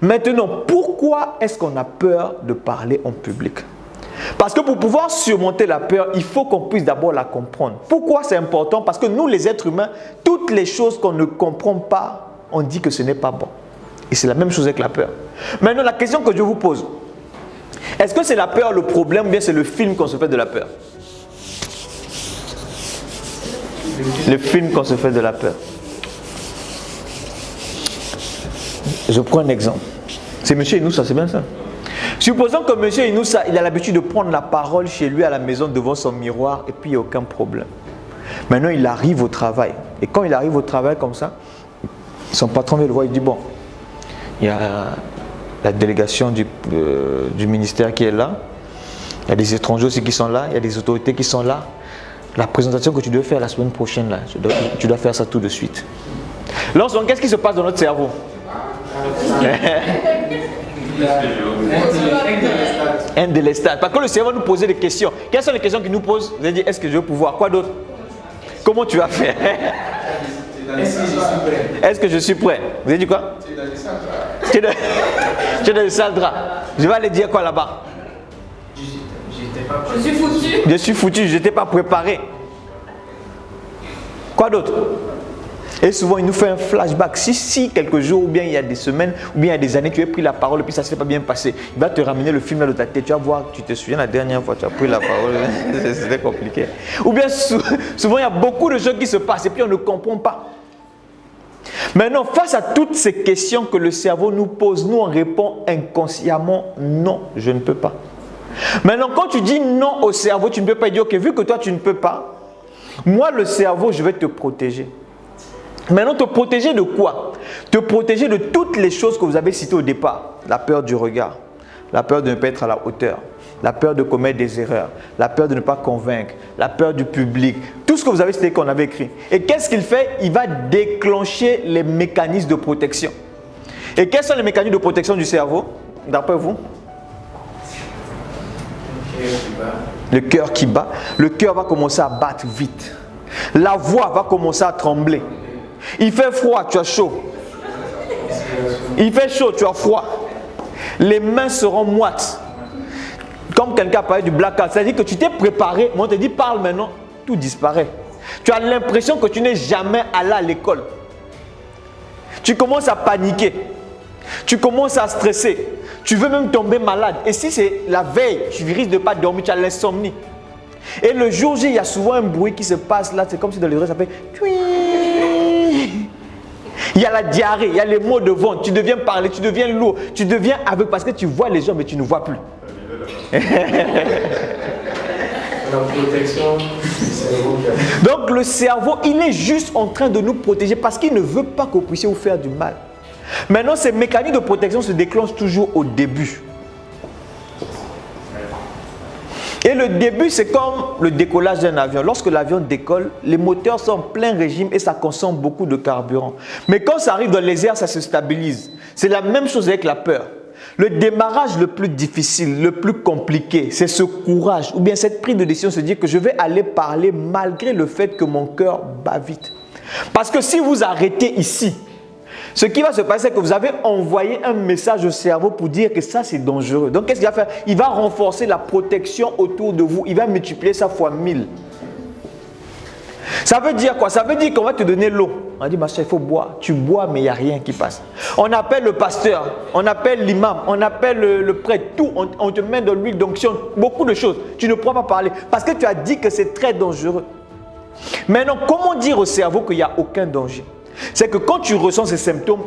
Maintenant, pourquoi est-ce qu'on a peur de parler en public? Parce que pour pouvoir surmonter la peur, il faut qu'on puisse d'abord la comprendre. Pourquoi c'est important? Parce que nous, les êtres humains, toutes les choses qu'on ne comprend pas, on dit que ce n'est pas bon. Et c'est la même chose avec la peur. Maintenant, la question que je vous pose, est-ce que c'est la peur le problème ou bien c'est le film qu'on se fait de la peur? Le film qu'on se fait de la peur. Je prends un exemple. C'est M. Inoussa, c'est bien ça. Supposons que M. Inoussa, il a l'habitude de prendre la parole chez lui à la maison devant son miroir et puis il n'y a aucun problème. Maintenant, il arrive au travail. Et quand il arrive au travail comme ça, son patron vient le voir, il dit, bon, il y a la délégation du ministère qui est là, il y a des étrangers aussi qui sont là, il y a des autorités qui sont là. La présentation que tu dois faire la semaine prochaine, là, tu dois faire ça tout de suite. Lorsqu'on, qu'est-ce qui se passe dans notre cerveau? Un délestage. Parce que le cerveau nous posait des questions. Quelles sont les questions qu'il nous pose? Vous avez dit, est-ce que je vais pouvoir? Quoi d'autre? Comment tu vas faire? Est-ce que je suis prêt? Vous avez dit quoi? Tu es dans le sale drap. Je vais aller dire quoi là-bas? Je suis foutu. Je suis foutu, je n'étais pas préparé. Quoi d'autre? Et souvent, il nous fait un flashback. Si quelques jours, ou bien il y a des semaines, ou bien il y a des années, tu as pris la parole et puis ça ne s'est pas bien passé, il va te ramener le film là de ta tête. Tu vas voir, tu te souviens la dernière fois, tu as pris la parole. C'était compliqué. Ou bien souvent, il y a beaucoup de choses qui se passent et puis on ne comprend pas. Maintenant, face à toutes ces questions que le cerveau nous pose, nous on répond inconsciemment, non, je ne peux pas. Maintenant, quand tu dis non au cerveau, tu ne peux pas dire, ok, vu que toi tu ne peux pas, moi le cerveau, je vais te protéger. Maintenant, te protéger de quoi? Te protéger de toutes les choses que vous avez citées au départ. La peur du regard, la peur de ne pas être à la hauteur, la peur de commettre des erreurs, la peur de ne pas convaincre, la peur du public, tout ce que vous avez cité qu'on avait écrit. Et qu'est-ce qu'il fait? Il va déclencher les mécanismes de protection. Et quels sont les mécanismes de protection du cerveau, d'après vous? Le cœur qui bat. Le cœur va commencer à battre vite. La voix va commencer à trembler. Il fait froid, tu as chaud. Il fait chaud, tu as froid. Les mains seront moites. Comme quelqu'un a parlé du blackout, c'est-à-dire que tu t'es préparé, mais on te dit parle maintenant, tout disparaît. Tu as l'impression que tu n'es jamais allé à l'école. Tu commences à paniquer. Tu commences à stresser. Tu veux même tomber malade. Et si c'est la veille, tu risques de ne pas dormir, tu as l'insomnie. Et le jour J, il y a souvent un bruit qui se passe là, c'est comme si dans les oreilles ça fait tuii. Il y a la diarrhée, il y a les maux de ventre, tu deviens parler, tu deviens lourd, tu deviens aveugle parce que tu vois les gens mais tu ne vois plus. La protection du cerveau. Donc le cerveau, il est juste en train de nous protéger parce qu'il ne veut pas que vous puissiez vous faire du mal. Maintenant, ces mécanismes de protection se déclenchent toujours au début. Et le début, c'est comme le décollage d'un avion. Lorsque l'avion décolle, les moteurs sont en plein régime et ça consomme beaucoup de carburant. Mais quand ça arrive dans les airs, ça se stabilise. C'est la même chose avec la peur. Le démarrage le plus difficile, le plus compliqué, c'est ce courage ou bien cette prise de décision, se dire que je vais aller parler malgré le fait que mon cœur bat vite. Parce que si vous arrêtez ici, ce qui va se passer, c'est que vous avez envoyé un message au cerveau pour dire que ça, c'est dangereux. Donc, qu'est-ce qu'il va faire? Il va renforcer la protection autour de vous. Il va multiplier ça fois 1000. Ça veut dire quoi? Ça veut dire qu'on va te donner l'eau. On dit, ma soeur, il faut boire. Tu bois, mais il n'y a rien qui passe. On appelle le pasteur, on appelle l'imam, on appelle le prêtre, tout. On te met dans l'huile d'onction, beaucoup de choses. Tu ne pourras pas parler parce que tu as dit que c'est très dangereux. Maintenant, comment dire au cerveau qu'il n'y a aucun danger? C'est que quand tu ressens ces symptômes,